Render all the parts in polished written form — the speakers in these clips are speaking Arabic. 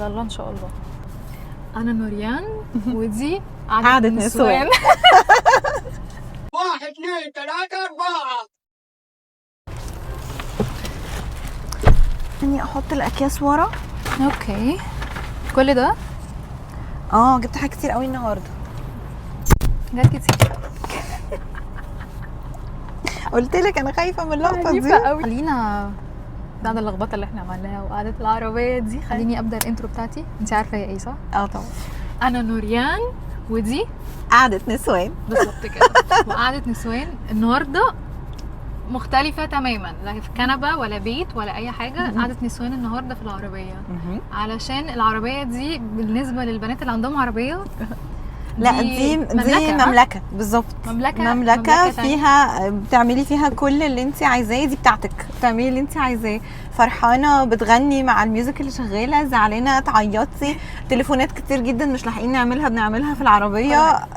الله ان شاء الله. انا نوريان ودي قعدة نسوان. 1 2 3 4. اني احط الاكياس ورا. اوكي كل ده جبت حاجات كتير قوي النهارده. جات كتير. قلت لك انا خايفه من اللقطه دي قوي. خلينا بعد اللخبطه اللي احنا عملناها وقعدة العربيه دي، خليني ابدا الانترو بتاعتي. انت عارفه هي ايه صح؟ طبعا. انا نوريان ودي قعدة نسوان. بالظبط كده. وقعدة نسوان النهارده مختلفة تماما، لا في كنبة ولا بيت ولا أي حاجة. قعدة نسوان النهارده في العربية، علشان العربية دي بالنسبة للبنات اللي عندهم عربية لا دي مملكة بالظبط. مملكة فيها بتعملي فيها كل اللي انت عايزاه، دي بتاعتك، بتعملي اللي انت عايزاه. فرحانة بتغني مع الميوزك اللي شغالة، زعلانة تعيطي، تليفونات كتير جدا مش لاحقين بنعملها في العربية.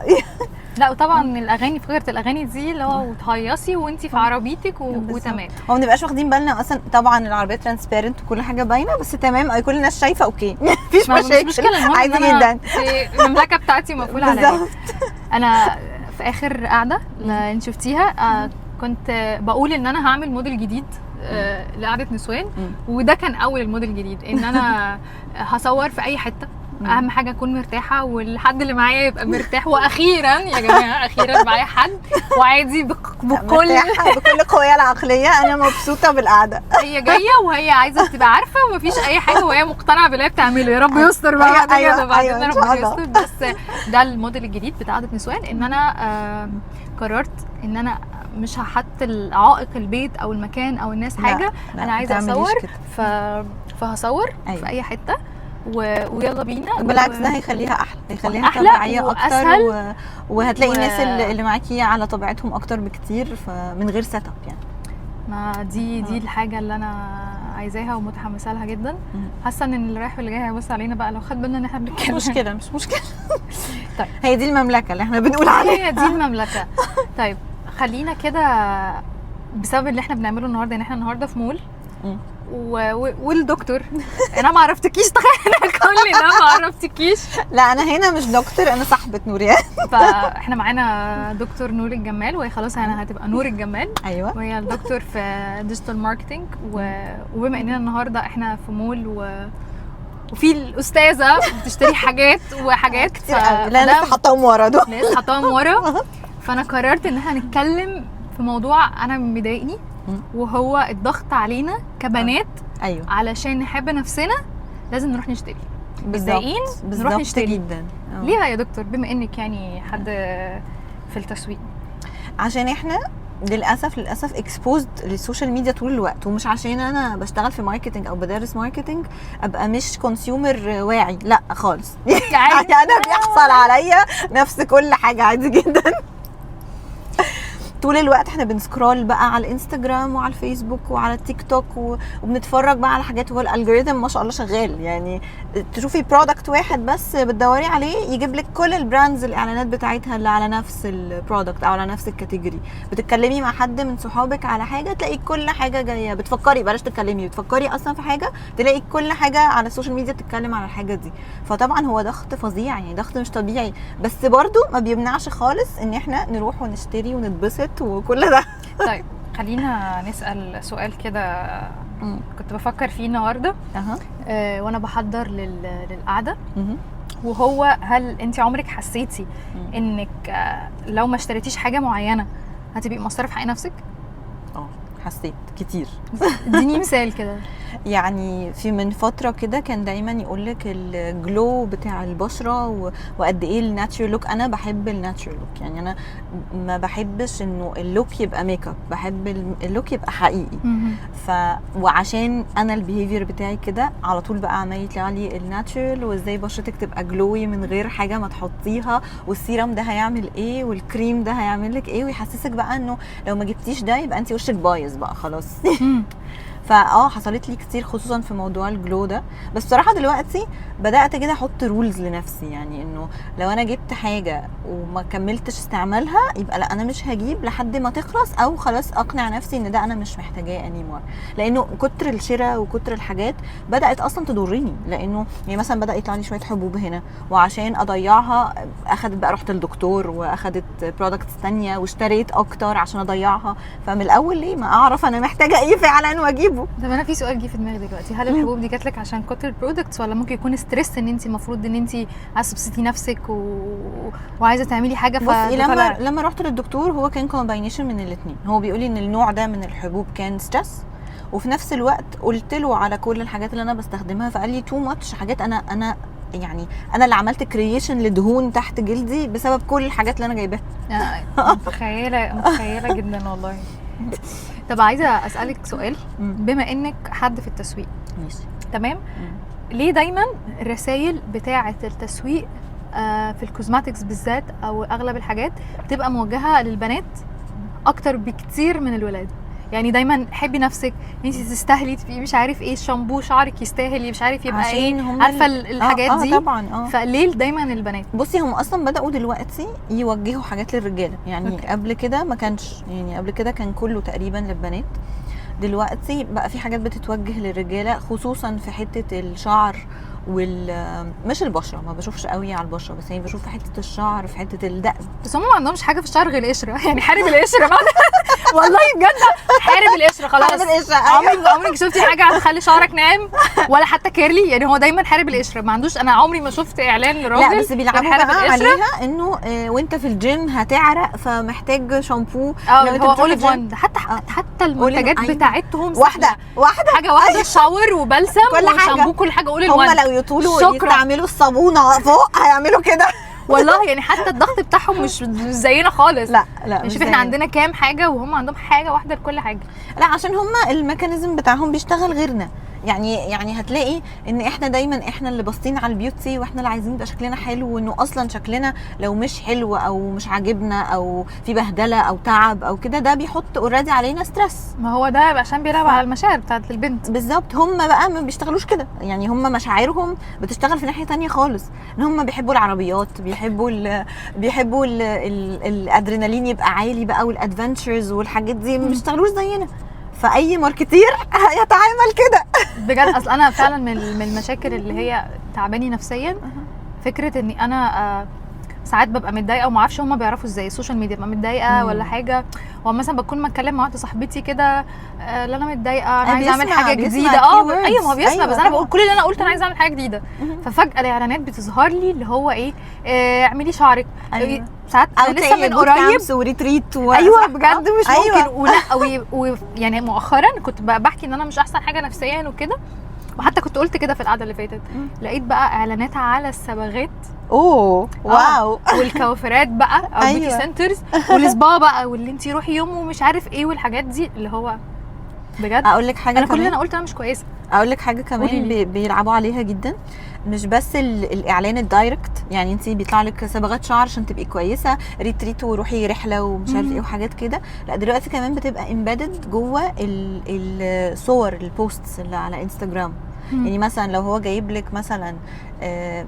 لا وطبعا الاغاني، فكره الاغاني دي اللي هو وتهيصي وانتي في عربيتك وتمام. هو ما بنبقاش واخدين بالنا اصلا. طبعا العربيه ترانسبيرنت وكل حاجه باينه، بس تمام كل الناس شايفه. اوكي مفيش مشاكل، عادي جدا. المملكه بتاعتي مقفوله عليا. انا في اخر قعده اللي انت شفتيها كنت بقول ان انا هعمل موديل جديد لقعده نسوان، وده كان اول الموديل الجديد، ان انا هصور في اي حته. اهم حاجه اكون مرتاحه والحد اللي معايا يبقى مرتاح. واخيرا يا جماعه اخيرا معايا حد وعادي بكل قوايا العقليه. انا مبسوطه بالقعده. هي جايه وهي عايزه تبقى عارفه ومفيش اي حاجه، وهي مقتنعه باللي بتعمله. يا رب يستر بقى بعد كده بعدين ربنا يستر. بس ده الموديل الجديد بتاع قعدة نسوان، ان انا قررت ان انا مش هحط العائق البيت او المكان او الناس حاجه. انا عايزه اصور فهصور في اي حته ويلا بينا. بالعكس ده هيخليها هيخليها طبيعيه اكتر وهتلاقي الناس اللي معاكي على طبيعتهم اكتر بكتير، فمن غير سيت اب يعني. ما دي الحاجه اللي انا عايزاها ومتحمسه لها جدا. حاسه ان اللي رايح واللي جاي هيبص علينا بقى لو خد بالنا ان احنا بنتكلم. مش مشكله. طيب هي دي المملكه اللي احنا بنقول عليها. هي دي المملكه. طيب خلينا كده بسبب اللي احنا بنعمله النهارده، ان احنا النهارده في مول والدكتور انا ما عرفتكيش. تخيل كل ده ما عرفتكيش. لا انا هنا مش دكتور، انا صاحبه نوريان. فاحنا معانا دكتور نور الجمال، وهي خلاص انا هتبقى نور الجمال. ايوه. وهي الدكتور في ديجيتال ماركتنج. وبما اننا النهارده احنا في مول وفي الاستاذه بتشتري حاجات كتير قوي. لا لسه حطاهم ورا دول، لسه حطاهم ورا. فانا قررت ان احنا نتكلم في موضوع انا مضايقني، وهو الضغط علينا كبنات. ايوه. علشان نحب نفسنا لازم نروح نشتري. متضايقين نروح نشتري جدا. ليه يا دكتور بما انك يعني حد في التسويق؟ عشان احنا للاسف اكسبوزد للسوشيال ميديا طول الوقت، ومش عشان انا بشتغل في ماركتنج او بدرس ماركتنج ابقى مش كونسيومر واعي، لا خالص. يعني انا بيحصل عليا نفس كل حاجه عادي جدا. طول الوقت احنا بنسكرول بقى على الانستجرام وعلى الفيسبوك وعلى التيك توك وبنتفرج بقى على حاجات، وهو الالجوريثم ما شاء الله شغال. يعني تشوفي برودكت واحد بس بتدوري عليه يجيب لك كل البراندز الاعلانات بتاعتها اللي على نفس البرودكت او على نفس الكاتيجوري. بتتكلمي مع حد من صحابك على حاجه تلاقي كل حاجه جايه. بتفكري بلاش تتكلمي، بتفكري اصلا في حاجه تلاقي كل حاجه على السوشيال ميديا بتتكلم على الحاجه دي. فطبعا هو ضغط فظيع، يعني ضغط مش طبيعي، بس برضو ما بيمنعش خالص ان احنا نروح ونشتري ونتبسط وكل ده. طيب خلينا نسأل سؤال كده كنت بفكر فيه النهارده وانا بحضر للقعده، وهو هل انت عمرك حسيتي انك لو ما اشتريتيش حاجه معينه هتبقي مقصره في حق نفسك؟ حسيت كتير. اديني مثال كده. يعني في من فتره كده كان دايما يقولك الجلو بتاع البشره وقد ايه الناتشورال لوك. انا بحب الناتشورال لوك، يعني انا ما بحبش انه اللوك يبقى ميك اب، بحب اللوك يبقى حقيقي. وعشان انا البيهيفير بتاعي كده على طول بقى عمال يطلع لي الناتشورال، وازاي بشرتك تبقى جلوي من غير حاجه ما تحطيها، والسيرم ده هيعمل ايه والكريم ده هيعمل لك ايه، ويحسسك بقى انه لو ما جبتيش ده يبقى انت وشك بايظ بقى خلاص. حصلت لي كتير خصوصا في موضوع الجلو ده. بس بصراحه دلوقتي بدات كده احط رولز لنفسي، يعني انه لو انا جبت حاجه وما كملتش استعمالها يبقى لا انا مش هجيب لحد ما تخلص، او خلاص اقنع نفسي ان ده انا مش محتاجاه انيمور. لانه كتر الشراء وكتر الحاجات بدات اصلا تضرني، لانه يعني مثلا بدا يطلع لي شويه حبوب هنا، وعشان اضيعها اخدت بقى رحت للدكتور واخدت برودكتس ثانيه واشتريت اكتر عشان اضيعها. فمن الاول ليه ما اعرف انا محتاجه ايه فعلا واجيبه. طب انا في سؤال جه في دماغي دلوقتي، هل الحبوب دي جات لك عشان كتر البرودكتس، ولا ممكن يكون ستريس ان انت المفروض ان انت عايزه تبسطي نفسك وعايزه تعملي حاجه؟ بصي لما رحت للدكتور هو كان كومباينيشن من الاثنين، هو بيقول لي ان النوع ده من الحبوب كان ستريس، وفي نفس الوقت قلت له على كل الحاجات اللي انا بستخدمها، فقال لي تو ماتش حاجات، انا يعني انا اللي عملت كرييشن لدهون تحت جلدي بسبب كل الحاجات اللي انا جايباها. متخيله جدا والله. طب عايزه اسالك سؤال، بما انك حد في التسويق ماشي تمام، ليه دايما الرسائل بتاعه التسويق في الكوزماتكس بالذات او اغلب الحاجات بتبقى موجهه للبنات اكتر بكتير من الولاد؟ يعني دايما حبي نفسك، انت تستاهلي تبقي مش عارف ايه، الشامبو شعرك يستاهل مش عارف يبقى ايه، عارفه الحاجات دي طبعا. فليه دايما البنات؟ بصي هم اصلا بداوا دلوقتي يوجهوا حاجات للرجاله، يعني أوكي. قبل كده ما كانش، يعني قبل كده كان كله تقريبا للبنات، دلوقتي بقى في حاجات بتتوجه للرجاله خصوصا في حته الشعر مش البشره، ما بشوفش قوي على البشره، بس يعني بشوف في حته الشعر، في حته الدقن. بس هم ما عندهمش حاجه في الشعر غير القشره، يعني حارب القشره والله بجد حارب القشره خلاص. حارب القشرة، أيوة. عمرك شفتي حاجه هتخلي شعرك ناعم ولا حتى كيرلي؟ يعني هو دايما حارب القشره، ما عندوش. انا عمري ما شفت اعلان لراجل لا بس بيلعبوا بقى عليها انه وانت في الجيم هتعرق فمحتاج شامبو، لو انت بتروح الجيم. حتى المنتجات بتاعتهم واحده حاجه واحده، شاور وبلسم وشامبو كل حاجه. قول هم لو يطولوا يستعملوا الصابونه فوق هيعملوا كده والله. يعني حتى الضغط بتاعهم مش زينا خالص. لا شوف احنا عندنا كام حاجه وهم عندهم حاجه واحده لكل حاجه. لا عشان هم الميكانيزم بتاعهم بيشتغل غيرنا، يعني هتلاقي ان احنا دايما احنا اللي باصين على البيوتي، واحنا اللي عايزين يبقى شكلنا حلو، وانه اصلا شكلنا لو مش حلو او مش عاجبنا او في بهدله او تعب او كده ده بيحط اوريدي علينا ستريس. ما هو ده عشان بيلعب على المشاعر بتاعت البنت. بالظبط. هم بقى ما بيشتغلوش كده، يعني هم مشاعرهم بتشتغل في ناحيه تانية خالص، ان هم بيحبوا العربيات، بيحبوا الادرينالين يبقى عالي بقى، والادفنتشرز والحاجات دي، ما بيشتغلوش زينا. فاي ماركتير هيتعامل كده بجد. اصل انا فعلا من المشاكل اللي هي تعباني نفسيا فكره اني انا ساعات ببقى متضايقه وما اعرفش هم بيعرفوا ازاي السوشيال ميديا ببقى متضايقه ولا حاجه، ومثلا بكون بتكلم مع واحده صاحبتي كده لا انا متضايقه انا عايزه اعمل حاجه جديده. ايوه ما هو بيسمع. بس انا بقول كل اللي انا قلت انا عايزه اعمل حاجه جديده، ففجاه الاعلانات بتظهر لي اللي هو ايه اعملي شعرك. أيوة. ساعات لسه من قريب وريتريت ايوه بجد مش ممكن. ولا يعني مؤخرا كنت بحكي ان انا مش احسن حاجه نفسيا وكده، وحتى كنت قلت كده في القعده اللي فاتت، لقيت بقى اعلانات على الصبغات. واو. والكوافيرات بقى او بيوتي سنترز والسبا بقى، واللي انت روحي يوم ومش عارف ايه والحاجات دي، اللي هو بجد اقول لك حاجه انا كل اللي انا قلت انا مش كويسه. اقول لك حاجه كمان بيلعبوا عليها جدا، مش بس الاعلان الدايركت، يعني انت بيطلع لك صبغات شعر عشان تبقي كويسه، ريتريت وروحي رحله ومش عارف ايه وحاجات كده، لا دلوقتي كمان بتبقى امبيدد جوه الصور البوستس اللي على انستغرام. يعني مثلا لو هو جايب لك مثلا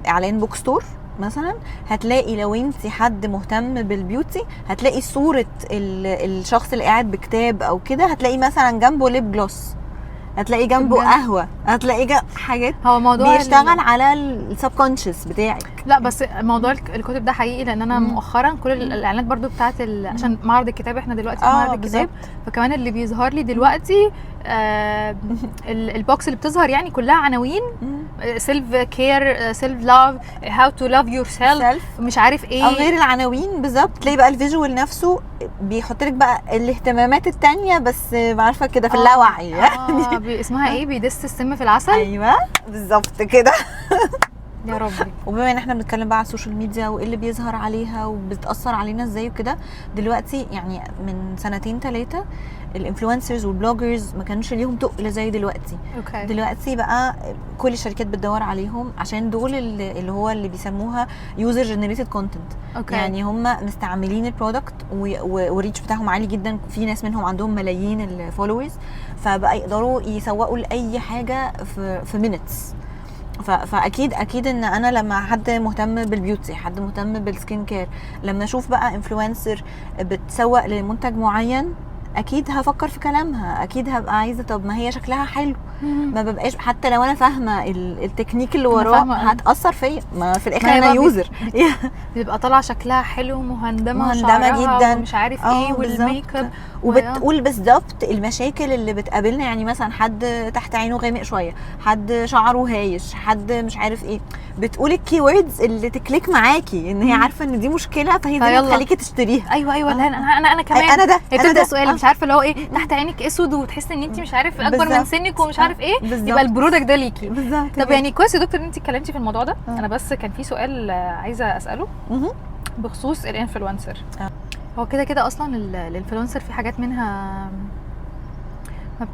اعلان بوك ستور مثلا، هتلاقي لو انت حد مهتم بالبيوتي هتلاقي صوره الشخص اللي قاعد بكتاب او كده، هتلاقي مثلا جنبه ليب جلوس، هتلاقي جنبه قهوه، هتلاقي حاجات. هو موضوع بيشتغل على السبكونشس بتاعك. لا بس موضوع الكتب ده حقيقي، لان انا مؤخرا كل الاعلانات برضو بتاعت عشان معرض الكتاب، احنا دلوقتي في معرض الكتاب، فكمان اللي بيظهر لي دلوقتي البوكس اللي بتظهر يعني كلها عناوين سيلف كير، سيلف لاف، هاو تو لاف يور سيلف، مش عارف ايه. او غير العناوين بالظبط تلاقي بقى الفيجوال نفسه بيحط لك بقى الاهتمامات التانية، بس عارفه كده في اللاوعي يعني. اسمها ايه؟ بيدس السم في العسل. ايوه بالظبط كده. يا ربي. وبما ان احنا بنتكلم بقى على السوشيال ميديا وايه اللي بيظهر عليها وبتاثر علينا ازاي وكده، دلوقتي يعني من 2-3 الانفلونسرز والبلوجرز ما كانوش ليهم تقل زي دلوقتي. أوكي. دلوقتي بقى كل الشركات بتدور عليهم عشان دول اللي هو اللي بيسموها يوزر جنريتد كونتنت. يعني هم مستعملين البرودكت والريتش بتاعهم عالي جدا، في ناس منهم عندهم ملايين الفولورز، فبقى يقدروا يسوقوا لاي حاجه في مينتس. فاكيد ان انا لما حد مهتم بالبيوتي، حد مهتم بالسكين كير، لما اشوف بقى انفلونسر بتسوق لمنتج معين، اكيد هفكر في كلامها، اكيد هبقى عايزه طب ما هي شكلها حلو، ما ببقاش حتى لو انا فاهمه التكنيك اللي وراه هتاثر فيا، ما في الاخر انا يوزر. بيبقى طالعه شكلها حلو، مهندمه جدا ومش عارف ايه والميك اب، وبتقول بالظبط المشاكل اللي بتقابلنا. يعني مثلا حد تحت عينه غامق شويه، حد شعره هايش، حد مش عارف ايه، بتقول الكي ووردز اللي تكليك معاكي ان هي عارفه ان دي مشكله، فهي دي اللي تخليكي تشتريها. ايوه انا كمان انا ده بتبدا سؤال مش عارفه اللي هو ايه، تحت عينك اسود وتحسي ان انت مش عارف اكبر من سنك ومش عارف ايه، يبقى البرودكت ده ليكي. طب يعني كويس يا دكتور ان انت اتكلمتي في الموضوع ده. انا بس كان في سؤال عايزه اساله بخصوص الانفلونسر. هو كده اصلا الانفلونسر في حاجات منها ما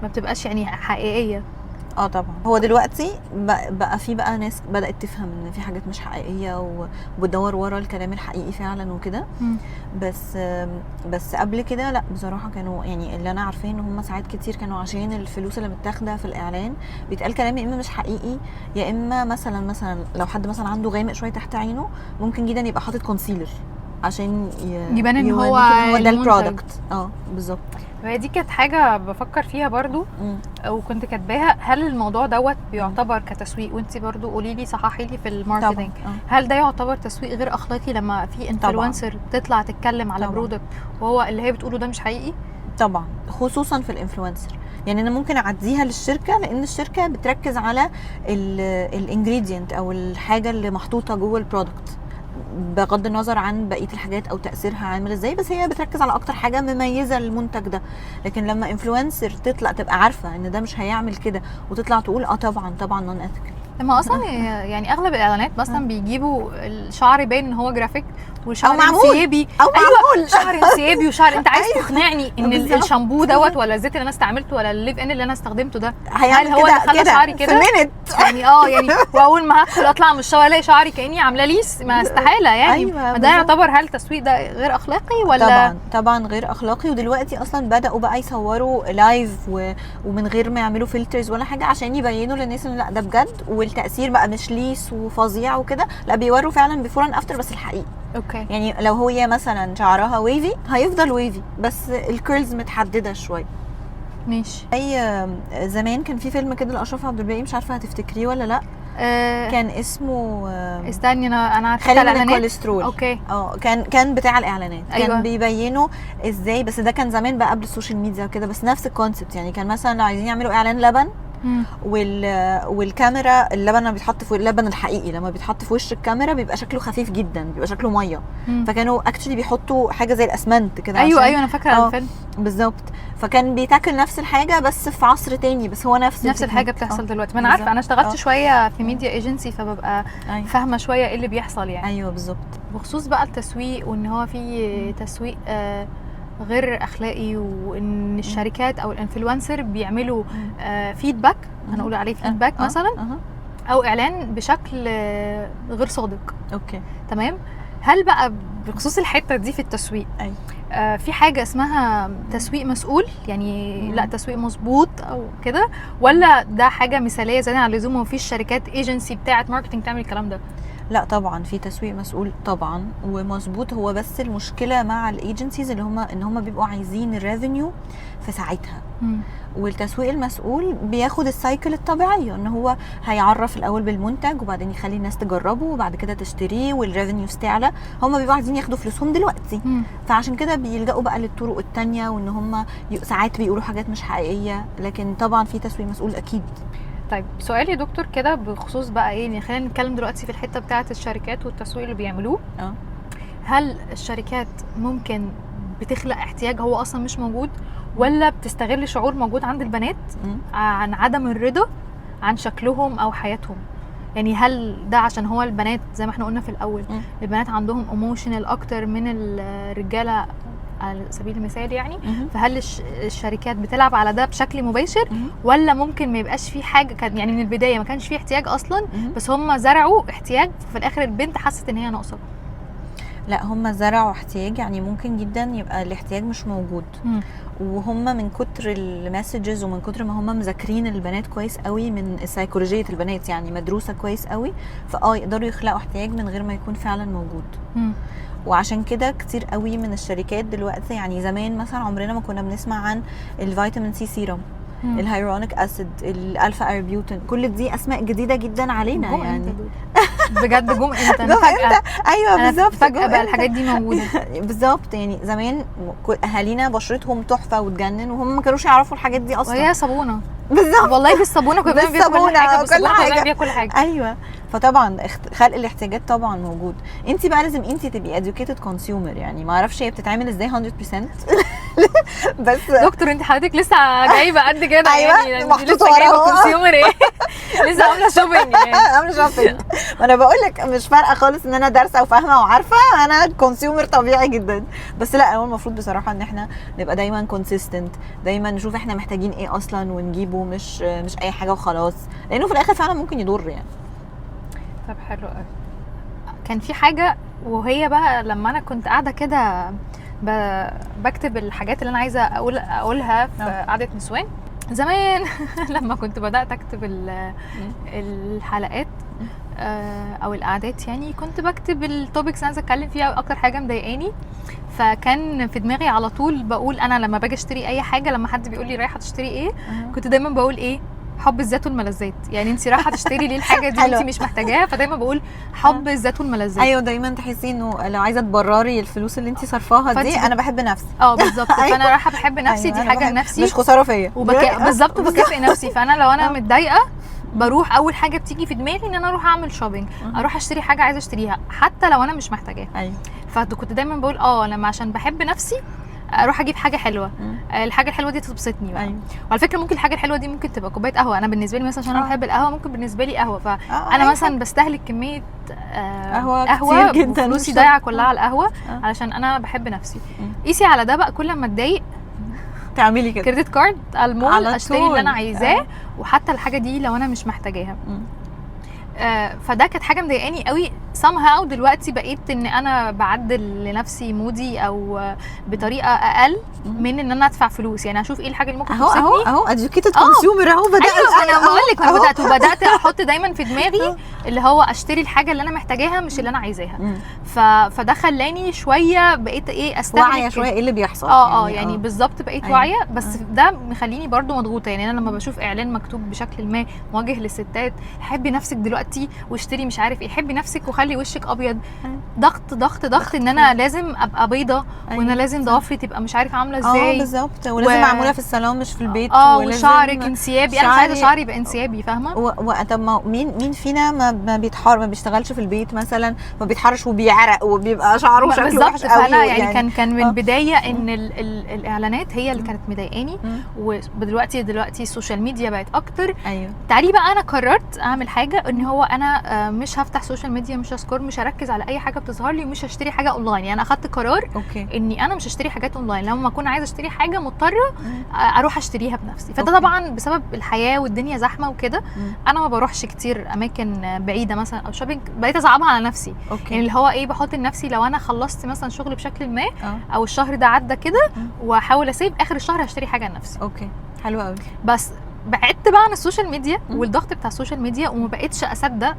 بتبقاش يعني حقيقيه. طبعا. هو دلوقتي بقى في بقى ناس بدأت تفهم ان في حاجات مش حقيقية وبتدور ورا الكلام الحقيقي فعلا وكده. بس قبل كده لا بصراحة كانوا يعني اللي انا عارفاه ان هم ساعات كتير كانوا عشان الفلوس اللي متاخده في الاعلان بيتقال كلام يا اما مش حقيقي، يا اما مثلا لو حد مثلا عنده غامق شوية تحت عينه ممكن جدا يبقى حاطط كونسيلر عشان يبان ان هو ده البرودكت. بالظبط. وهي دي كانت حاجه بفكر فيها برضو وكنت كاتباها. هل الموضوع دوت بيعتبر كتسويق؟ وانت برضو قولي لي صححي لي في الماركتنج، هل ده يعتبر تسويق غير اخلاقي لما في انفلونسر تطلع تتكلم على برودكت وهو اللي هي بتقوله ده مش حقيقي؟ طبعا، خصوصا في الانفلونسر. يعني انا ممكن اعديها للشركه لان الشركه بتركز على الانجريدينت او الحاجه اللي محطوطه جوه البرودكت بغض النظر عن بقيه الحاجات او تاثيرها عامل ازاي، بس هي بتركز على اكتر حاجه مميزه للمنتج ده. لكن لما انفلونسر تطلع تبقى عارفه ان ده مش هيعمل كده وتطلع تقول طبعا نون اثيكال. لما اصلا يعني اغلب الاعلانات مثلا بيجيبوا الشعر باين ان هو جرافيك والشعر انسيابي او معمول شعر انسيابي وشعر انت عايز تقنعني ان الشامبو دوت ولا الزيت اللي انا استعملته ولا الليف ان اللي انا استخدمته ده هل هو اللي خلى شعري كده يعني يعني واول ما هدخل اطلع من الشاور الاقي شعري كاني عامله ليس؟ ما استحاله يعني. ده يعتبر هل التسويق ده غير اخلاقي ولا؟ طبعا غير اخلاقي. ودلوقتي اصلا بداوا بقى يصوروا لايف ومن غير ما يعملوا فلترز ولا حاجه عشان يبينوا للناس ان لا ده بجد، والتاثير بقى مش ليس وفظيع وكده، لا بيوروا فعلا بيفور اند افتر بس الحقيقي. اوكي. يعني لو هي مثلا شعرها ويفي هيفضل ويفي بس الكيرلز متحدده شويه. ماشي. زمان كان في فيلم كده لاشرف عبد الباقي، مش عارفه هتفتكريه ولا لا. كان اسمه استني انا عارفه خالي من الكوليسترول. اوكي. كان بتاع الاعلانات. أيوة. كان بيبينوا ازاي، بس ده كان زمان بقى قبل السوشيال ميديا وكده، بس نفس الكونسبت. يعني كان مثلا لو عايزين يعملوا اعلان لبن والكاميرا، اللبن لما بيتحط في اللبن الحقيقي لما بيتحط في وش الكاميرا بيبقى شكله خفيف جدا، بيبقى شكله ميه. فكانوا اكشلي بيحطوا حاجه زي الاسمنت كده. ايوه انا فاكره الفيلم بالظبط. فكان بيتاكل نفس الحاجه بس في عصر تاني، بس هو نفس الحاجه بتحصل دلوقتي. ما انا عارفه، انا اشتغلت شويه في ميديا ايجنسي فببقى فاهمه شويه ايه اللي بيحصل يعني. ايوه بالظبط. بخصوص بقى التسويق وان هو في تسويق غير اخلاقي، وان الشركات او الانفلونسر بيعملوا فيدباك، هنقول عليه فيدباك مثلا او اعلان بشكل غير صادق. اوكي تمام. هل بقى بخصوص الحته دي في التسويق في حاجه اسمها تسويق مسؤول؟ يعني لا تسويق مظبوط او كده، ولا ده حاجه مثاليه زي عن اللزوم ومفيش شركات ايجنسي بتاعه ماركتنج تعمل الكلام ده؟ لا طبعا في تسويق مسؤول طبعا ومظبوط. هو بس المشكله مع الايجنسيز اللي هم بيبقوا عايزين الريفينيو في ساعتها. والتسويق المسؤول بياخد السايكل الطبيعيه، ان هو هيعرف الاول بالمنتج وبعدين يخلي الناس تجربه وبعد كده تشتريه والريفينيو تعلى. هم بيبقوا عايزين ياخدوا فلوسهم دلوقتي. فعشان كده بيلجأوا بقى للطرق التانية، وان هم ساعات بيقولوا حاجات مش حقيقيه. لكن طبعا في تسويق مسؤول اكيد. طيب سؤال يا دكتور كده بخصوص بقى ايه، يعني خلينا نتكلم دلوقتي في الحته بتاعه الشركات والتسويق اللي بيعملوه. هل الشركات ممكن بتخلق احتياج هو اصلا مش موجود، ولا بتستغل شعور موجود عند البنات عن عدم الرضا عن شكلهم او حياتهم؟ يعني هل ده عشان هو البنات زي ما احنا قلنا في الاول البنات عندهم ايموشنال اكتر من الرجاله على سبيل المثال يعني؟ فهل الشركات بتلعب على ده بشكل مباشر، ولا ممكن ما يبقاش فيه حاجه كان يعني من البدايه ما كانش فيه احتياج اصلا بس هم زرعوا احتياج في الاخر البنت حست ان هي ناقصه؟ لا هم زرعوا احتياج، يعني ممكن جدا يبقى الاحتياج مش موجود، وهم من كتر المسجز ومن كتر ما هم مذاكرين البنات كويس قوي من سيكولوجيه البنات، يعني مدروسه كويس قوي، يقدروا يخلقوا احتياج من غير ما يكون فعلا موجود. وعشان كده كتير قوي من الشركات دلوقتي، يعني زمان مثلا عمرنا ما كنا بنسمع عن الفيتامين سي سيرم، الهيرونيك اسيد، الالفا اربيوتين، كل دي اسماء جديده جدا علينا يعني. بجد جم امتى؟ انا فجاه. ايوه بالظبط، فجاه بقى الحاجات دي موجوده. بالظبط، يعني زمان اهالينا بشرتهم تحفه وتجنن وهم ما كانوش يعرفوا الحاجات دي اصلا. وهي صابونه بالظبط، والله بالصابونه كنا بنعمل كل حاجه. ايوه، فطبعا خلق الاحتياجات طبعا موجود. انت بقى لازم انت تبقي educated consumer، يعني ما اعرفش هي بتتعمل ازاي 100% بس دكتور انت حضرتك لسه جايبه قد كده. أيوة، يعني محطوطة لسه جايبه وراها. كونسيومر ايه لسه عامله شوبينج يعني. عامله شوبينج. ما انا بقول لك مش فارقه خالص ان انا دارسه وفاهمه وعارفه، انا كونسيومر طبيعي جدا. بس لا، هو المفروض بصراحه ان احنا نبقى دايما كونسيستنت، دايما نشوف احنا محتاجين ايه اصلا ونجيبه، مش اي حاجه وخلاص، لانه في الاخر فعلا ممكن يضر يعني. طب حلو قوي. كان في حاجه وهي بقى لما انا كنت قاعده كده بكتب الحاجات اللي انا عايزه اقولها في قعده نسوان زمان لما كنت بدات اكتب الحلقات او القعدات، يعني كنت بكتب التوبكس انا عايزه اتكلم فيها، اكتر حاجه مضايقاني. فكان في دماغي على طول بقول انا لما باجي اشتري اي حاجه، لما حد بيقول لي رايحه تشتري ايه، كنت دايما بقول ايه؟ حب الذات والملذات. يعني انت رايحه تشتري ليه الحاجه دي انت مش محتاجاها؟ فدايما بقول حب الذات والملذات. ايوه، دايما تحسي انه لو عايزه تبرري الفلوس اللي انت صرفاها دي، انا بحب نفسي. بالظبط. فانا رايحه بحب نفسي. دي حاجه لنفسي، مش خساره فيا. بالظبط، وبكافئ نفسي. فانا لو انا متضايقه بروح اول حاجه بتيجي في دماغي ان انا اروح اعمل شوبينج، اروح اشتري حاجه عايزه اشتريها حتى لو انا مش محتاجاها. ايوه، فكنت دايما بقول لما عشان بحب نفسي اروح اجيب حاجه حلوه. الحاجه الحلوه دي تبسطني بقى. وعلى فكره ممكن الحاجه الحلوه دي ممكن تبقى كوبايه قهوه. انا بالنسبه لي مثلا عشان انا بحب القهوه، ممكن بالنسبه لي قهوه، فانا مثلا بستهلك كميه قهوه جدا، فلوسي ضايعه كلها على القهوه علشان انا بحب نفسي. قيسي على ده بقى، كل ما اتضايق تعملي كده كريدت كارد على المول، اشتري اللي انا عايزاه، وحتى الحاجه دي لو انا مش محتاجاها. فده كانت حاجه مضايقاني قوي. somehow دلوقتي بقيت ان انا بعدل لنفسي مودي او بطريقه اقل من ان انا ادفع فلوس. يعني اشوف ايه الحاجه اللي ممكن تبسطني. اهو educated consumer اهو بدات. ايوه، انا بقول لك انا بدات احط دايما في دماغي اللي هو اشتري الحاجه اللي انا محتاجاها مش اللي انا عايزاها. فده خلاني شويه بقيت استهلك واعيه شويه ايه اللي بيحصل. يعني بالظبط بقيت واعيه. بس ده مخليني برضو مضغوطه. يعني انا لما بشوف اعلان مكتوب بشكل ما موجه للستات، حبي نفسك دلوقتي واشتري مش عارف ايه، حبي نفسك وخلي وشك ابيض، ضغط ضغط ضغط ان انا لازم ابقى بيضه، وانا لازم ضوافري تبقى مش عارفه عامله ازاي. بالظبط، ولازم معموله في الصالون مش في البيت. وشعرك انسيابي. انا مش عايزه شعري يبقى انسيابي، فاهمه؟ طب ما مين فينا ما بيشتغلش في البيت مثلا، ما بيتحرش وبيعرق وبيبقى شعره شكله وحش قوي. فانا يعني كان من البدايه ان الاعلانات هي اللي كانت مضايقاني. ودلوقتي السوشيال ميديا بقت اكتر. ايوه، تعالي بقى انا قررت اعمل حاجه، ان هو انا مش هفتح سوشيال ميديا، مش هسكر، مش هركز على اي حاجه بتظهر لي، ومش هشتري حاجه اونلاين. يعني انا اخدت قرار اني انا مش هشتري حاجات اونلاين. لما اكون عايزه اشتري حاجه مضطره اروح اشتريها بنفسي. فده طبعا بسبب الحياه والدنيا زحمه وكده، انا ما بروحش كتير اماكن بعيده مثلا او شوبينج. بقيت اصعبها على نفسي. يعني اللي هو ايه، بحط لنفسي لو انا خلصت مثلا شغل بشكل ما او الشهر ده عدى كده، واحاول اسيب اخر الشهر هشتري حاجه لنفسي. حلو قوي. بس بعدت بقى عن السوشيال ميديا والضغط بتاع السوشيال ميديا، وما بقتش اصدق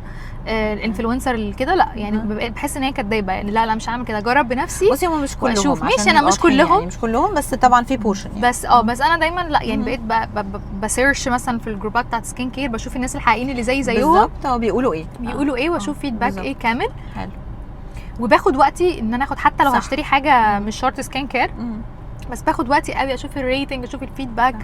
الانفلونسر اللي كده. لا يعني بحس ان هي كدابه. يعني لا مش هعمل كده، اجرب بنفسي. بصي هم مش كلهم، شوف ماشي انا مش كلهم، يعني مش كلهم، بس طبعا في بورشن يعني. بس انا دايما لا يعني بقيت بسيرش مثلا في الجروبات بتاعت سكين كير، بشوف الناس الحقيقيين اللي زيهم بالظبط بيقولوا ايه واشوف فيدباك ايه كامل. حلو. وباخد وقتي ان انا اخد، حتى لو هشتري حاجه مش شرط سكين كير، بس باخد وقتي قوي اشوف الريتنج، اشوف الفيدباك،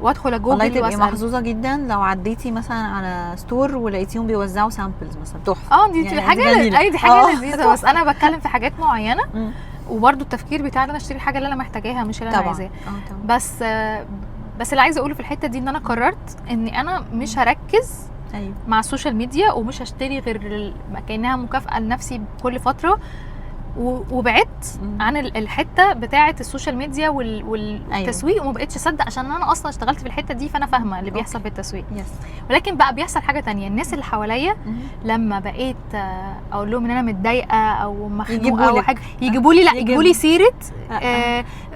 وادخل اجوجل والله تبقي محظوظه جدا لو عديتي مثلا على ستور ولقيتيهم بيوزعوا سامبلز مثلا تحفه. دي يعني حاجه دي حاجه لذيذه. بس انا بتكلم في حاجات معينه. وبرده التفكير بتاعي ان انا اشتري حاجه اللي انا محتاجاها مش اللي انا عايزاها. بس اللي عايزه اقوله في الحته دي ان انا قررت اني انا مش هركز مع السوشيال ميديا، ومش هشتري غير كانها مكافاه لنفسي كل فتره. وبعدت عن الحته بتاعه السوشيال ميديا والتسويق، وما بقتش اصدق عشان انا اصلا اشتغلت في الحته دي، فانا فاهمه اللي بيحصل في التسويق. ولكن بقى بيحصل حاجه تانية، الناس اللي حواليا لما بقيت اقول لهم ان انا متضايقه او مخنوقه او حاجه، يجيبوا لي يجيبوا لي سيره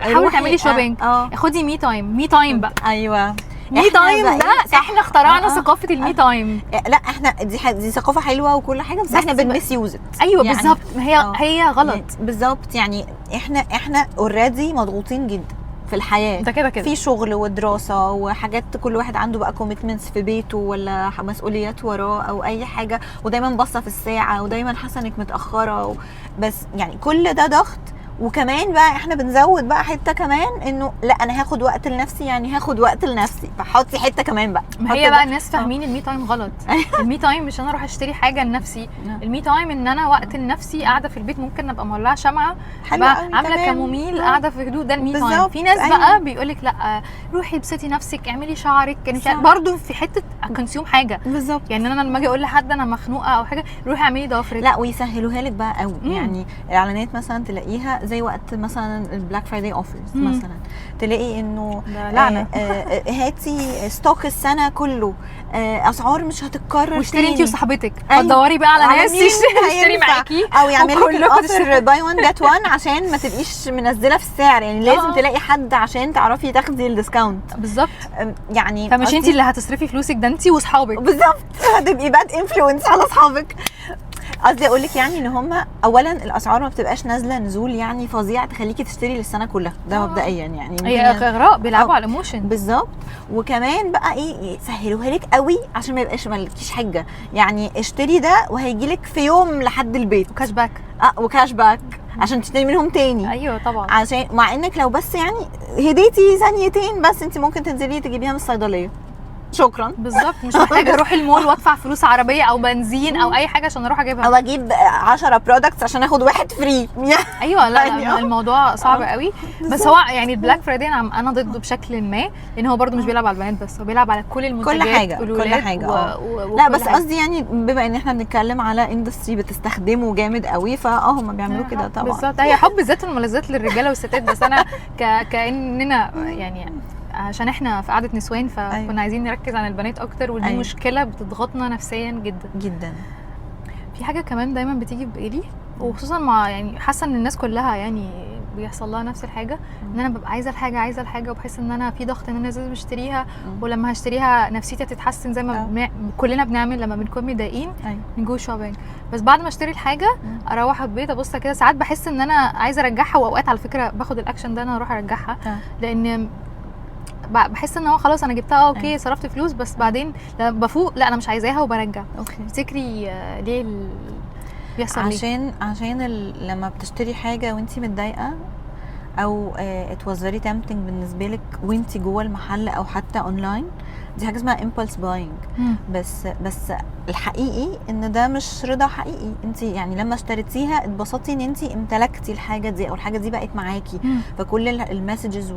حاولي تعملي شوبينج، خدي مي تايم بقى. ايوه مي تايم ده احنا اخترعنا ثقافه المي تايم. لا احنا دي ثقافه حلوه وكل حاجه، بس احنا بنمس يوز. ايوه يعني بالظبط، هي غلط يعني بالظبط. يعني احنا اوريدي مضغوطين جدا في الحياه، ده كده في شغل ودراسه وحاجات، كل واحد عنده بقى كوميتمنتس في بيته ولا مسؤوليات وراه او اي حاجه، ودايما باصه في الساعه ودايما حاسه انك متاخره بس يعني كل ده ضغط. وكمان بقى احنا بنزود بقى حته كمان انه لا انا هاخد وقت لنفسي، يعني هاخد وقت لنفسي، فحطي حته كمان بقى. ما هي بقى الناس فاهمين المي تايم غلط. المي تايم مش انا اروح اشتري حاجه لنفسي، المي تايم ان انا وقت لنفسي قاعده في البيت، ممكن ابقى مولعه شمعه عامله كاموميل قاعده في هدوء، ده المي تايم. في ناس بقى بيقولك لا روحي ابسطي نفسك، اعملي شعرك، برضو في حته كونسيوم حاجه بالظبط. يعني انا لما اجي اقول لحد انا مخنوقه او حاجه، روحي اعملي ضوافرك. لا ويسهلوها لك بقى قوي. يعني الاعلانات مثلا تلاقيها زي وقت مثلا البلاك فرايداي اوفرز مثلا، تلاقي انه لعنه هاتي ستوك السنه كله، اسعار مش هتتكرر، واشتري انتي وصاحبتك، هتدوري بقى على ناس تشتري معاكي، او يعملوا لك الاوفر باي 1 جت 1 عشان ما تبقيش منزله في السعر. يعني لازم تلاقي حد عشان تعرفي تاخدي الديسكاونت بالظبط. يعني فمش انتي اللي هتصرفي فلوسك، ده انتي واصحابك. بالظبط، هتبقي باد انفلونس على اصحابك. قصدي اقول لك يعني ان هم اولا الاسعار ما بتبقاش نازله نزول يعني فظيع تخليكي تشتري للسنه كلها، ده مبدئيا يعني هي اغراء بيلعبوا على الايموشن. بالظبط. وكمان بقى ايه يسهلوها لك قوي عشان ما يبقاش مالكيش حجه، يعني اشتري ده وهيجي لك في يوم لحد البيت، وكاش باك. وكاش باك عشان تشتري منهم تاني. ايوه طبعا. عشان مع انك لو بس يعني هديتي ثانيتين بس، انت ممكن تنزلي تجيبيها من الصيدليه، شكرا. بالظبط، مش محتاجه اروح المول وادفع فلوس عربيه او بنزين او اي حاجه عشان اروح اجيبها، او اجيب 10 برودكتس عشان اخد واحد فري. ايوه لا الموضوع صعب قوي. بس هو يعني البلاك فرايداي انا ضده بشكل ما، لان هو برده مش بيلعب على البنات بس، هو بيلعب على كل المنتجات، كل حاجه لا بس قصدي يعني بما ان احنا بنتكلم على اندستري بتستخدمه جامد قوي، هم بيعملوا كده طبعا. بالظبط، هي حب الذات والملذات للرجاله والستات، بس انا كاننا يعني عشان احنا في قعده نسوان فكنا عايزين نركز على البنات اكتر، ودي مشكله بتضغطنا نفسيا جدا جدا. في حاجه كمان دايما بتيجي في بالي، وخصوصا مع يعني حاسه ان الناس كلها يعني بيحصل لها نفس الحاجه، ان انا ببقى عايزه الحاجه وبحس ان انا في ضغط ان انا لازم اشتريها، ولما هشتريها نفسيتي تتحسن زي ما كلنا بنعمل لما بنكون مضايقين نجو شوبينج. بس بعد ما اشتري الحاجه اروح البيت ابص كده، ساعات بحس ان انا عايزه ارجعها، واوقات على فكره باخد الاكشن ده انا اروح ارجعها، لان بحس ان هو خلاص انا جبتها اوكي صرفت فلوس، بس بعدين لما بفوق لا انا مش عايزاها وبرجع. تفتكري ليه بيحصل؟ عشان لما بتشتري حاجه وانتي متضايقه او it was very tempting بالنسبه لك وانتي جوه المحل او حتى اونلاين، دي حاجه اسمها impulse buying. بس الحقيقي ان ده مش رضا حقيقي. انت يعني لما اشتريتيها اتبسطتي ان انت امتلكتي الحاجه دي او الحاجه دي بقت معاكي، فكل المسجز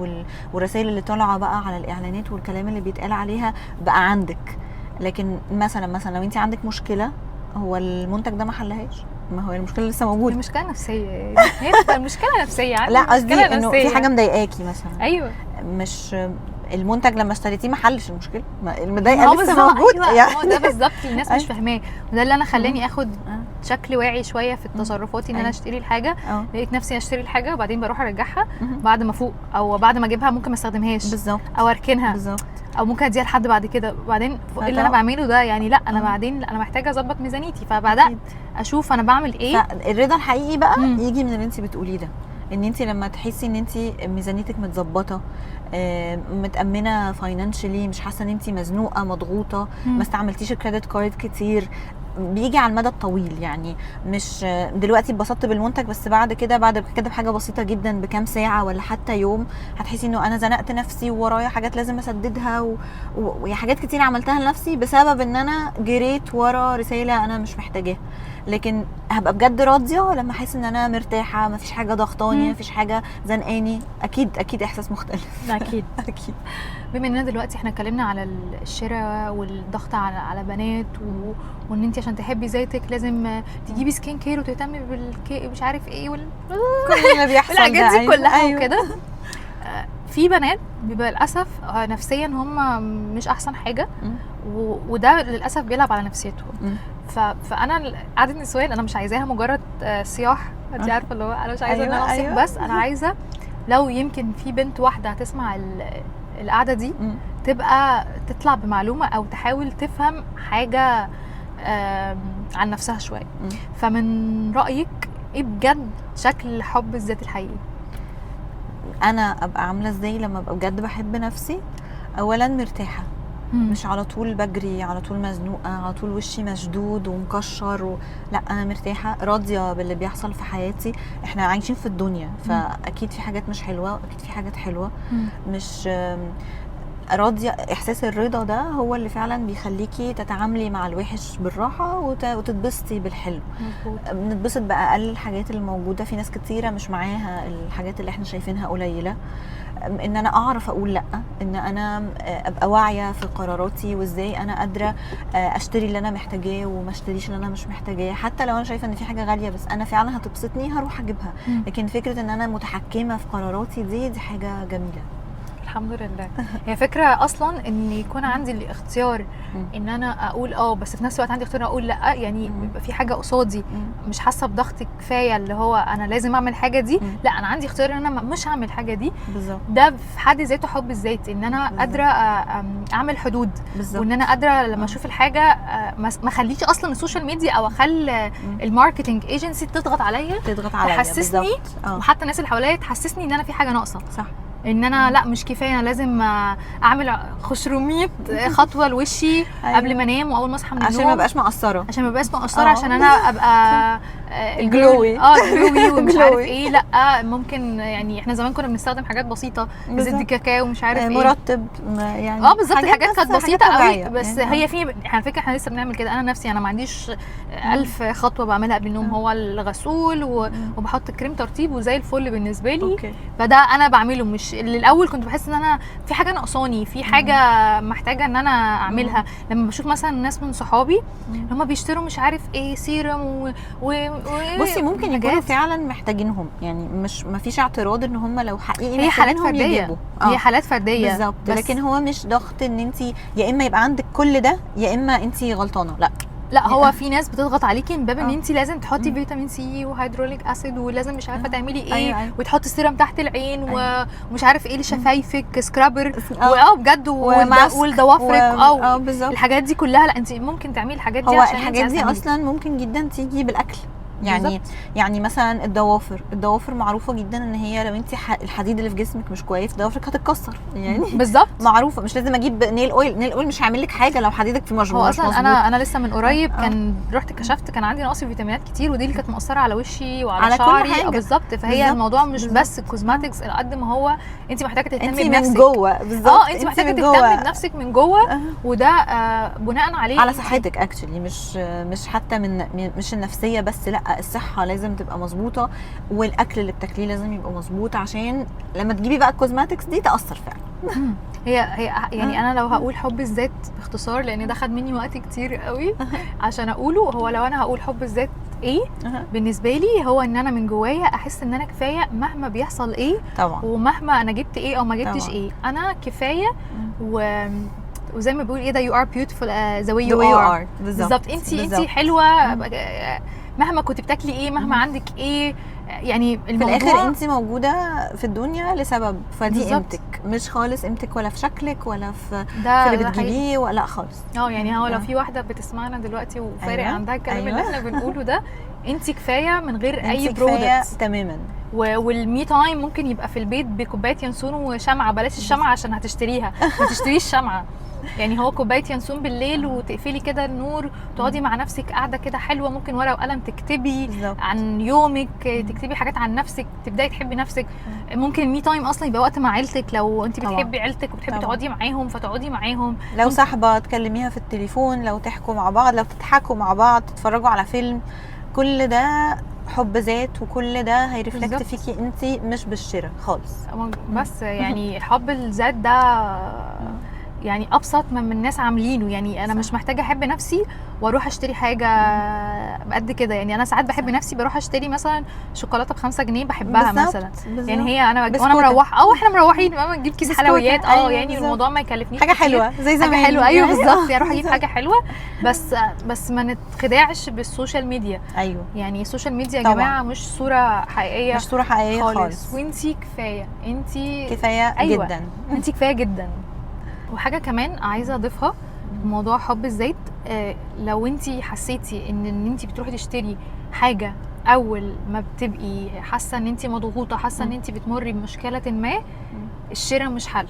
والرسائل اللي طالعه بقى على الاعلانات والكلام اللي بيتقال عليها بقى عندك. لكن مثلا لو انت عندك مشكله، هو المنتج ده ما حلهاش، ما هو المشكله لسه موجوده. المشكله نفسيه، هي المشكله نفسيه. لا قصدي انه في حاجه مضايقاكي مثلا. ايوه، مش المنتج لما اشتريتيه ما حلش المشكله، المضايقه لسه موجود. يعني هو ده بالظبط الناس مش فاهماه، وده اللي انا خلاني اخد شكل واعي شويه في تصرفاتي، ان انا اشتري الحاجه لقيت نفسي اشتري الحاجه وبعدين بروح ارجعها بعد ما فوق، او بعد ما اجيبها ممكن ما استخدمهاش بالظبط، او اركنها بالظبط، او ممكن اديها لحد بعد كده. وبعدين اللي انا بعمله ده يعني لا انا بعدين لا انا محتاجه اظبط ميزانيتي، فبدات اشوف انا بعمل ايه. فالرضا الحقيقي بقى يجي من اللي انت بتقوليه ده، ان انت لما تحسي ان انت ميزانيتك متظبطه، متامنه فاينانشلي، مش حاسه ان انت مزنوقه مضغوطه، ما استعملتيش الكريدت كارد كتير، بيجي على المدى الطويل. يعني مش دلوقتي اتبسطت بالمنتج، بس بعد كده بحاجه بسيطه جدا بكام ساعه ولا حتى يوم هتحسي انه انا زنقت نفسي وورايا حاجات لازم اسددها وحاجات كتير عملتها لنفسي بسبب ان انا جريت ورا رساله انا مش محتاجاها. لكن هبقى بجد راضيه لما احس ان انا مرتاحه، مفيش حاجه ضغطاني، مفيش حاجه زنقاني. اكيد احساس مختلف. اكيد. اكيد. بما اننا دلوقتي احنا اتكلمنا على الشراء والضغط على بنات وان انت عشان تحبي ذاتك لازم تجيبي سكين كير وتهتمي بالكي مش عارف ايه كل اللي بيحصل الحاجات دي أيوة. كلها أيوة. وكده. في بنات بيبقى للاسف نفسيا هم مش احسن حاجه، وده للاسف بيلعب على نفسيتهم. فانا قعده نسوان انا مش عايزاها مجرد صياح، انت عارفه اللي هو انا مش عايزه ان انا اصيح، بس انا عايزه لو يمكن في بنت واحده هتسمع القعده دي تبقى تطلع بمعلومه او تحاول تفهم حاجه عن نفسها شويه. فمن رايك ايه بجد شكل حب الذات الحقيقي؟ انا ابقى عامله ازاي لما ابقى بجد بحب نفسي؟ اولا مرتاحه، مش على طول بجري، على طول مزنوقه، على طول وشي مشدود ومكشر لا، انا مرتاحه راضيه باللي بيحصل في حياتي. احنا عايشين في الدنيا، فاكيد في حاجات مش حلوه واكيد في حاجات حلوه. مش راضيه. احساس الرضا ده هو اللي فعلا بيخليكي تتعاملي مع الوحش بالراحه وتتبسطي بالحلو. بنتبسط باقل الحاجات اللي موجوده. في ناس كتيره مش معاها الحاجات اللي احنا شايفينها قليله. ان انا اعرف اقول لا، ان انا ابقى واعيه في قراراتي وازاي انا قادره اشتري اللي انا محتاجاه وما اشتريش اللي انا مش محتاجاه. حتى لو انا شايفه ان في حاجه غاليه بس انا فعلا هتبسطني هروح اجيبها. لكن فكره ان انا متحكمه في قراراتي دي حاجه جميله. الحمد لله. هي فكره اصلا ان يكون عندي الاختيار ان انا اقول بس في نفس الوقت عندي اختيار اقول لا. يعني يبقى في حاجه قصادي مش حاسه بضغط كفايه اللي هو انا لازم اعمل حاجه دي. لا، انا عندي اختيار ان انا مش هعمل الحاجه دي. بالظبط. ده في حد ذاته حب الذات، ان انا قادره اعمل حدود. بالظبط. وان انا قادره لما اشوف الحاجه ما اخليش اصلا السوشيال ميديا او اخلي الماركتنج ايجنسي تضغط عليا تحسسني، وحتى الناس اللي حواليا تحسسني ان انا في حاجه ناقصه. صح. ان انا لا مش كفايه، انا لازم اعمل 500 خطوه لوشي قبل ما انام واول ما اصحى من النوم عشان ما ابقاش مقصره، عشان انا ابقى جلوي ومش عارف ايه. لا، ممكن يعني احنا زمان كنا بنستخدم حاجات بسيطه، زيت الكاكاو ومش عارف ايه، مرطب يعني بالظبط. حاجات كانت بسيطه قوي، بس يعني هي في على فكره احنا لسه بنعمل كده. انا نفسي انا ما عنديش 1000 خطوه بعملها قبل النوم، هو الغسول وبحط كريم ترطيب وزي الفل بالنسبه لي. فده انا بعمله. مش اللي الاول كنت بحس ان انا في حاجه ناقصاني، في حاجه محتاجه ان انا اعملها. لما بشوف مثلا ناس من صحابي هم بيشتروا مش عارف ايه سيرم بصي ممكن يكونوا فعلا محتاجينهم، يعني مش ما فيش اعتراض ان هم لو حقيقي هي حالات فرديه. هي حالات فرديه بالظبط. لكن هو مش ضغط ان انت يا اما يبقى عندك كل ده يا اما انت غلطانه. لا، هو في ناس بتضغط عليكي من باب ان انت لازم تحطي فيتامين سي وهيدروليك اسيد ولازم مش عارفه تعملي ايه. أيوة. وتحطي سيرم تحت العين ومش عارف ايه لشفايفك، سكرابر بجد والضوافرك بالظبط. الحاجات دي كلها. لا، انت ممكن تعملي الحاجات دي. هو الحاجات دي اصلا ممكن جدا تيجي بالاكل. بالزبط. يعني مثلا الضوافر معروفه جدا ان هي لو انت الحديد اللي في جسمك مش كويس ضوافرك هتتكسر يعني. بالظبط. معروفه. مش لازم اجيب نيل اويل مش هيعمل لك حاجه لو حديدك في مجموع. هو اصلا انا لسه من قريب كان رحت كشفت كان عندي نقص فيتامينات كتير، ودي اللي كانت مؤثره على وشي وعلى شعري. بالظبط. فهي الموضوع مش بس الكوزماتكس قد ما هو انت محتاجه تهتمي بنفسك من جوه. بالظبط. انت محتاجه تهتمي بنفسك من جوه. وده بناء عليه على صحتك اكشلي، مش حتى مش النفسيه بس، لا الصحه لازم تبقى مظبوطه، والاكل اللي بتاكليه لازم يبقى مظبوط عشان لما تجيبي بقى الكوزماتكس دي تاثر فعلا. هي يعني انا لو هقول حب الذات باختصار، لان ده خد مني وقت كتير قوي عشان اقوله. هو لو انا هقول حب الذات ايه بالنسبه لي، هو ان انا من جوايا احس ان انا كفايه مهما بيحصل ايه طبعا، ومهما انا جبت ايه او ما جبتش طبعا. ايه انا كفايه. وزي ما بيقول ايه ده you are beautiful the way you are. بالظبط. انت حلوه مهما كنت بتاكلي ايه، مهما عندك ايه. يعني في الاخر انت موجوده في الدنيا لسبب، فدي قيمتك، مش خالص قيمتك ولا في شكلك ولا في اللي بتجيبيه ولا خالص. يعني هو لو في واحده بتسمعنا دلوقتي وفارق عندها الكلام اللي احنا بنقوله ده، انت كفايه من غير اي برودكت تماما. والمي تايم ممكن يبقى في البيت بكوبايه ينسون وشمعه. بلاش الشمعه عشان هتشتريها، ما تشتريش شمعه. يعني هو كوبايه ينسون بالليل وتقفلي كده النور وتقعدي مع نفسك قاعده كده حلوه، ممكن ورقه وقلم تكتبي بالزبط. عن يومك، تكتبي حاجات عن نفسك، تبداي تحبي نفسك. ممكن المي تايم اصلا يبقى وقت مع عيلتك، لو انت بتحبي عيلتك وبتحبي تقعدي معاهم فتقعدي معاهم. لو صاحبه تكلميها في التليفون، لو تحكوا مع بعض، لو تضحكوا مع بعض، تتفرجوا على فيلم. كل ده حب ذات، وكل ده هيرفلكت بالظبط. فيكي انت، مش بالشراء خالص. بس يعني حب الذات ده يعني ابسط من الناس عاملينه. يعني انا صح. مش محتاجه احب نفسي واروح اشتري حاجه بقد كده. يعني انا ساعات بحب صح. نفسي بروح اشتري مثلا شوكولاته ب5 جنيه بحبها بالظبط، مثلا. بالظبط. يعني هي انا وانا بسكوتة. مروحه احنا مروحين ماما نجيب كيس بسكوتة. حلويات أيوة يعني بالظبط. الموضوع ما يكلفنيش حاجه كتير. حلوه زي زمان حاجه حلوه ايوه يعني. بالظبط. يعني اروح اجيب حاجه حلوه. بس ما نتخدعش بالسوشيال ميديا. ايوه يعني السوشيال ميديا يا طبعاً. جماعه مش صوره حقيقيه مش صوره حقيقيه خالص. وانتي كفايه انتي كفايه أيوة. جدا. انتي كفايه جدا. وحاجه كمان عايزه اضيفها موضوع حب الذات. لو انتي حسيتي ان انتي بتروحي تشتري حاجه اول ما بتبقي حاسه ان انتي مضغوطه، حاسه ان انتي بتمري بمشكله ما، الشراء مش حل.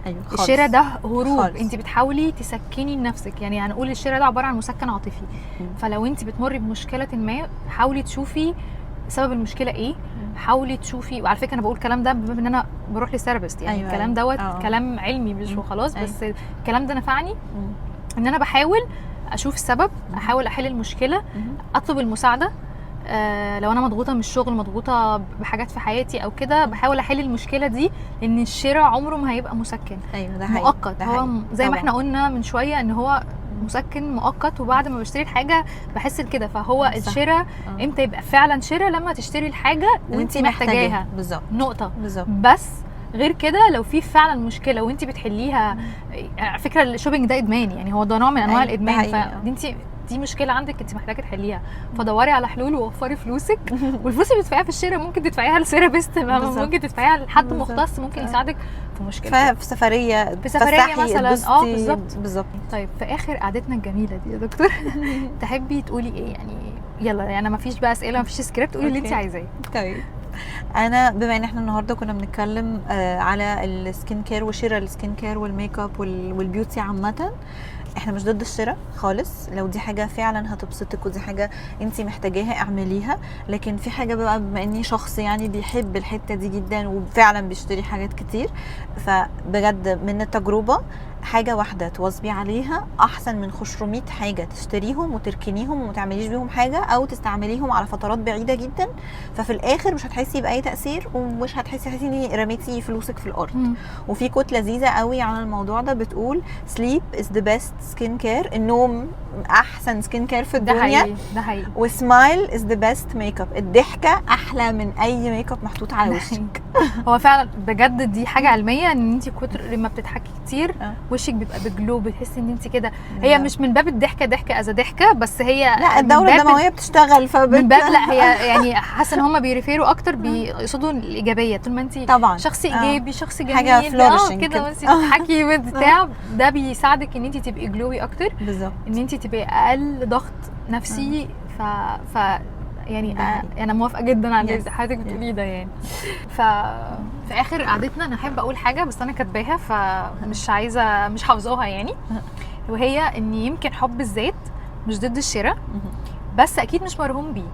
ايوه خالص. الشراء ده هروب خالص. انت بتحاولي تسكني لنفسك. يعني هنقول الشراء ده عباره عن مسكن عاطفي. فلو انت بتمري بمشكله ما حاولي تشوفي سبب المشكله ايه. حاولي تشوفي، وعلى فكره انا بقول الكلام ده بما ان انا بروح للثيرابيست. يعني أيوة الكلام دوت أيوة. كلام علمي مش وخلاص. أيوة. بس الكلام ده نفعني ان انا بحاول اشوف السبب، احاول احل المشكله، اطلب المساعده. لو انا مضغوطه من الشغل، مضغوطه بحاجات في حياتي او كده، بحاول احل المشكله دي. لان الشراء عمره ما هيبقى مسكن. ايوه ده حقيقي. مؤقت. ده هو حقيقي. زي ما طبعاً. احنا قلنا من شويه ان هو مسكن مؤقت، وبعد ما بشتري الحاجه بحس بكده. فهو صح. الشراء امتى يبقى فعلا شراء؟ لما تشتري الحاجه وانت محتاجاها. بالظبط. نقطه. بالظبط. بس غير كده لو في فعلا مشكله وانت بتحليها، على فكره الشوبينج ده ادمان. يعني هو ده نوع من انواع أيوة، ده الادمان. حقيقي. فانت دي مشكله عندك انت محتاجه تحليها. فدوري على حلول ووفري فلوسك. والفلوس اللي بتدفعيها في الشراء ممكن تدفعيها لثيرابيست، بالظبط. ممكن تدفعيها لحد بالظبط. مختص ممكن يساعدك في مشكلتك. في سفريه، في سفريه مثلا. بالظبط. بالظبط. طيب في اخر قعدتنا الجميله دي يا دكتور تحبي تقولي ايه؟ يعني يلا يعني ما فيش بقى اسئله، ما فيش سكريبت، قولي اللي انت عايزاه. طيب انا بما ان احنا النهارده كنا بنتكلم على السكين كير وشراء السكين كير والميك اب والبيوتي عامه، احنا مش ضد الشراء خالص. لو دي حاجه فعلا هتبسطك ودي حاجه انت محتاجاها اعمليها. لكن في حاجه بقى، بما اني شخص يعني بيحب الحته دي جدا وفعلا بيشتري حاجات كتير، فبجد من التجربه حاجه واحده تواظبي عليها احسن من 500 حاجه تشتريهم وتركنيهم وما تعمليش بيهم حاجه، او تستعمليهم على فترات بعيده جدا. ففي الاخر مش هتحسي باي تاثير، ومش هتحسي ان رميتي فلوسك في الارض. وفي كوت لذيذه قوي عن الموضوع ده بتقول sleep is the best skin care. النوم احسن سكين كير في ده الدنيا. حقيقي. ده حقيقي. وسمايل is the best makeup. الضحكه احلى من اي ميك اب محطوط على وشك. هو فعلا بجد دي حاجه علميه ان انت كتر لما بتضحكي كتير وشك بيبقى بجلو، بتحسي ان انت كده. هي مش من باب الضحكه ضحكه از ضحكه، بس هي لا الدوره الدمويه بتشتغل من باب. لا هي يعني حاسه ان هم بيريفيروا اكتر، بيقصدوا الايجابيه. طول ما انت طبعا شخص ايجابي شخص جميل حاجه فلوريشنج كده وانت بتضحكي بتاع، ده بيساعدك ان انت تبقي جلوي اكتر. بالظبط. ان انت تبقي اقل ضغط نفسي. ف يعني انا موافقه جدا على اللي حضرتك بتقوليه ده. يعني في اخر قعدتنا انا احب اقول حاجه بس انا كاتباها فمش عايزه مش حافظاها يعني، وهي ان يمكن حب الذات مش ضد الشراء، بس اكيد مش مرهون بيه.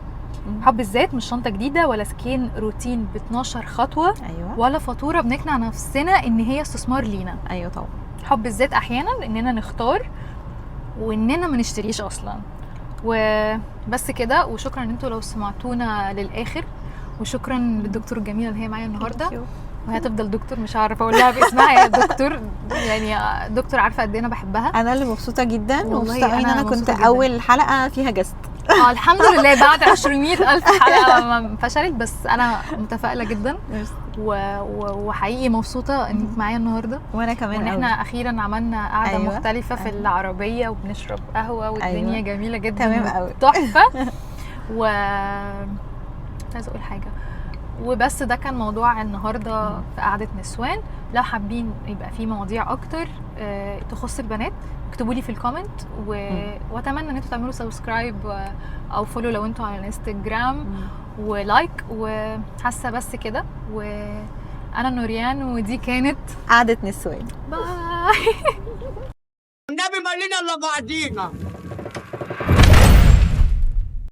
حب الذات مش شنطه جديده ولا سكين روتين ب 12 خطوه. ايوه. ولا فاتوره بنقنع نفسنا ان هي استثمار لينا. ايوه طبعا. حب الذات احيانا اننا نختار واننا ما نشتريش اصلا. وبس كده. وشكرا ان انتوا لو سمعتونا للاخر، وشكرا للدكتور الجميله اللي هي معايا النهارده، وهي تفضل دكتور مش عارفه اقول لها باسمها يا دكتور. يعني دكتور عارفه قد ايه انا بحبها. انا اللي مبسوطه جدا والله. انا كنت اول حلقه فيها جست. الحمد لله بعد 200,000 حلقه فشلت، بس انا متفائله جدا وحقيقي مبسوطه انك معايا النهارده. وانا كمان وان احنا اخيرا عملنا قعده مختلفه في العربيه وبنشرب قهوه والدنيا جميله جدا. تمام قوي. تحفه. عايزه اقول حاجه وبس. ده كان موضوع النهارده في قعده نسوان. لو حابين يبقى في مواضيع اكتر تخص البنات اكتبوا لي في الكومنت واتمنى ان انتوا تعملوا سبسكرايب او فولو لو انتوا على الانستجرام ولايك. وحاسه بس كده. وانا نوريان ودي كانت قعده نسوان. باي. النبي مالنا الا بعضينا.